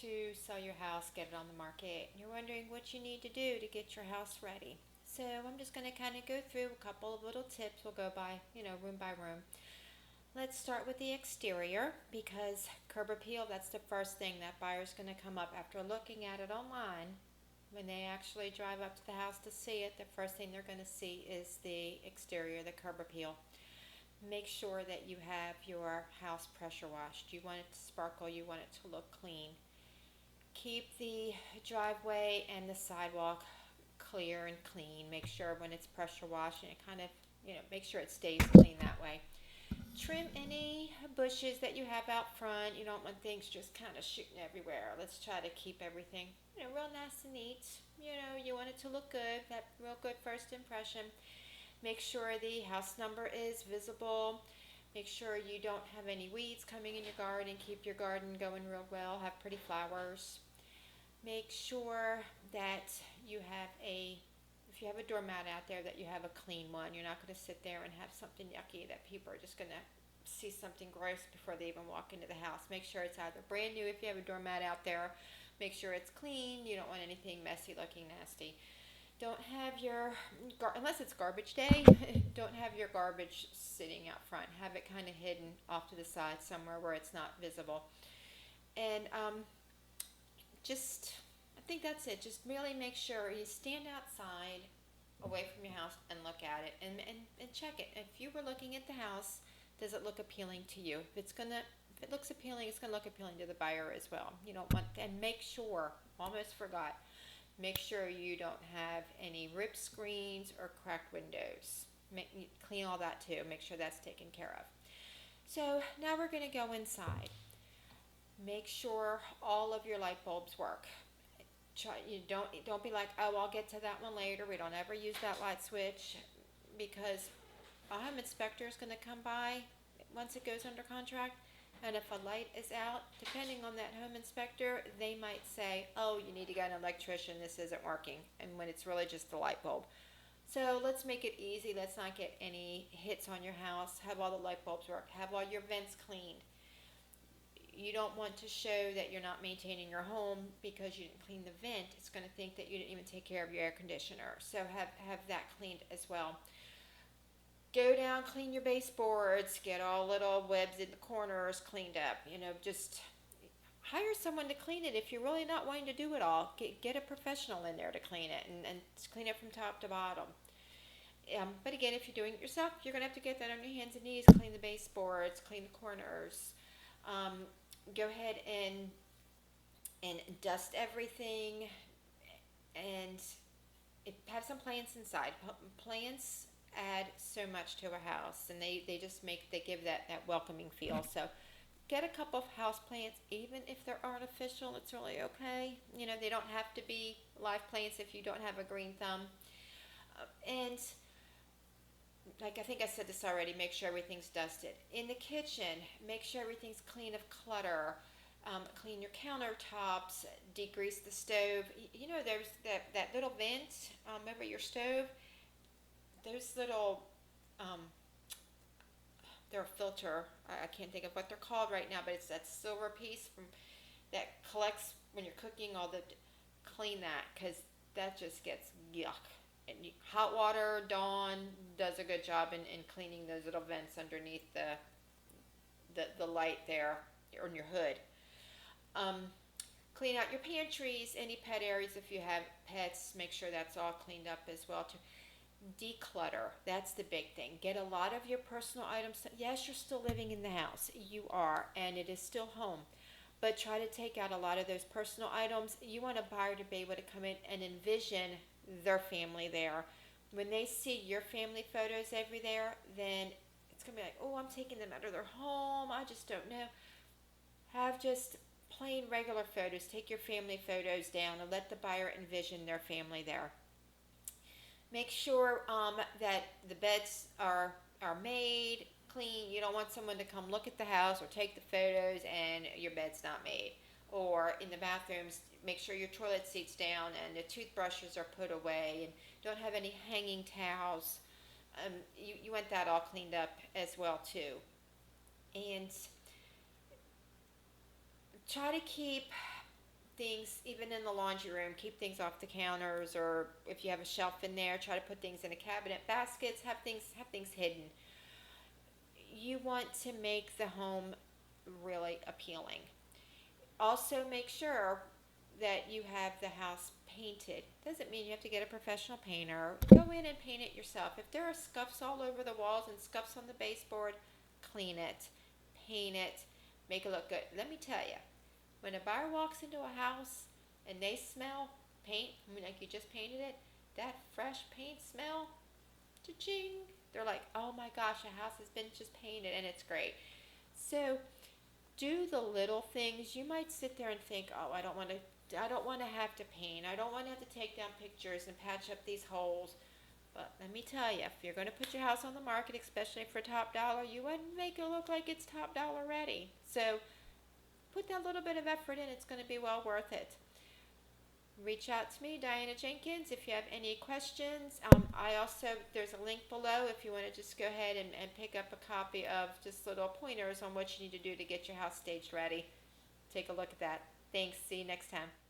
to sell your house, get it on the market, and you're wondering what you need to do to get your house ready. So I'm just going to kind of go through a couple of little tips. We'll go by, room by room. Let's start with the exterior because curb appeal, that's the first thing that buyer's going to come up after looking at it online. When they actually drive up to the house to see it, the first thing they're going to see is the exterior, the curb appeal. Make sure that you have your house pressure washed. You want it to sparkle, you want it to look clean. Keep the driveway and the sidewalk clear and clean. Make sure when it's pressure washed and it kind of, make sure it stays clean that way. Trim any bushes that you have out front. You don't want things just kind of shooting everywhere. Let's try to keep everything, real nice and neat. You want it to look good, that real good first impression. Make sure the house number is visible. Make sure you don't have any weeds coming in your garden. Keep your garden going real well. Have pretty flowers. Make sure that if you have a doormat out there, that you have a clean one. You're not going to sit there and have something yucky that people are just going to see something gross before they even walk into the house. Make sure it's either brand new if you have a doormat out there. Make sure it's clean. You don't want anything messy looking nasty. Don't have unless it's garbage day, don't have your garbage sitting out front. Have it kind of hidden off to the side somewhere where it's not visible. And I think that's it. Just really make sure you stand outside away from your house and look at it and check it. If you were looking at the house, does it look appealing to you? If it looks appealing, it's going to look appealing to the buyer as well. You don't want, and make sure, almost forgot, make sure you don't have any ripped screens or cracked windows. Clean all that too. Make sure that's taken care of. So now we're going to go inside. Make sure all of your light bulbs work. Don't be like, oh, I'll get to that one later. We don't ever use that light switch because a home inspector is going to come by once it goes under contract. And if a light is out, depending on that home inspector, they might say, oh, you need to get an electrician, this isn't working, and when it's really just the light bulb. So let's make it easy. Let's not get any hits on your house. Have all the light bulbs work. Have all your vents cleaned. You don't want to show that you're not maintaining your home because you didn't clean the vent. It's going to think that you didn't even take care of your air conditioner. So have that cleaned as well. Go down, clean your baseboards, get all little webs in the corners cleaned up. Just hire someone to clean it if you're really not wanting to do it all. Get a professional in there to clean it and clean it from top to bottom. But again, if you're doing it yourself, you're going to have to get that on your hands and knees, clean the baseboards, clean the corners. Go ahead and dust everything and have some plants inside. Plants add so much to a house, and they give that welcoming feel. So get a couple of house plants, even if they're artificial. It's really okay. They don't have to be live plants if you don't have a green thumb. And like I think I said this already, make sure everything's dusted. In the kitchen, make sure everything's clean of clutter. Clean your countertops, degrease the stove. There's that little vent over your stove. Those little, they're a filter. I can't think of what they're called right now, but it's that silver piece that collects when you're cooking. Clean that because that just gets yuck. And hot water, Dawn does a good job in cleaning those little vents underneath the light there on your hood. Clean out your pantries, any pet areas if you have pets. Make sure that's all cleaned up as well too. Declutter, that's the big thing. Get a lot of your personal items. Yes, you're still living in the house, you are, and it is still home, but try to take out a lot of those personal items. You want a buyer to be able to come in and envision their family there. When they see your family photos every there, then it's gonna be like, oh, I'm taking them out of their home, I just don't know. Have just plain regular photos. Take your family photos down and let the buyer envision their family there. Make sure that the beds are made clean. You don't want someone to come look at the house or take the photos and your bed's not made. Or in the bathrooms, make sure your toilet seat's down and the toothbrushes are put away and don't have any hanging towels. You want that all cleaned up as well too. And try to keep things, even in the laundry room, keep things off the counters, or if you have a shelf in there, try to put things in a cabinet, baskets, have things hidden. You want to make the home really appealing. Also, make sure that you have the house painted. Doesn't mean you have to get a professional painter. Go in and paint it yourself. If there are scuffs all over the walls and scuffs on the baseboard, clean it, paint it, make it look good. Let me tell you, when a buyer walks into a house and they smell paint, I mean, like you just painted it, that fresh paint smell, cha-ching, they're like, oh my gosh, the house has been just painted and it's great. So do the little things. You might sit there and think, oh, I don't want to have to paint. I don't want to have to take down pictures and patch up these holes. But let me tell you, if you're going to put your house on the market, especially for top dollar, you want to make it look like it's top dollar ready. So put that little bit of effort in. It's going to be well worth it. Reach out to me, Diana Jenkins, if you have any questions. There's a link below if you want to just go ahead and pick up a copy of just little pointers on what you need to do to get your house staged ready. Take a look at that. Thanks. See you next time.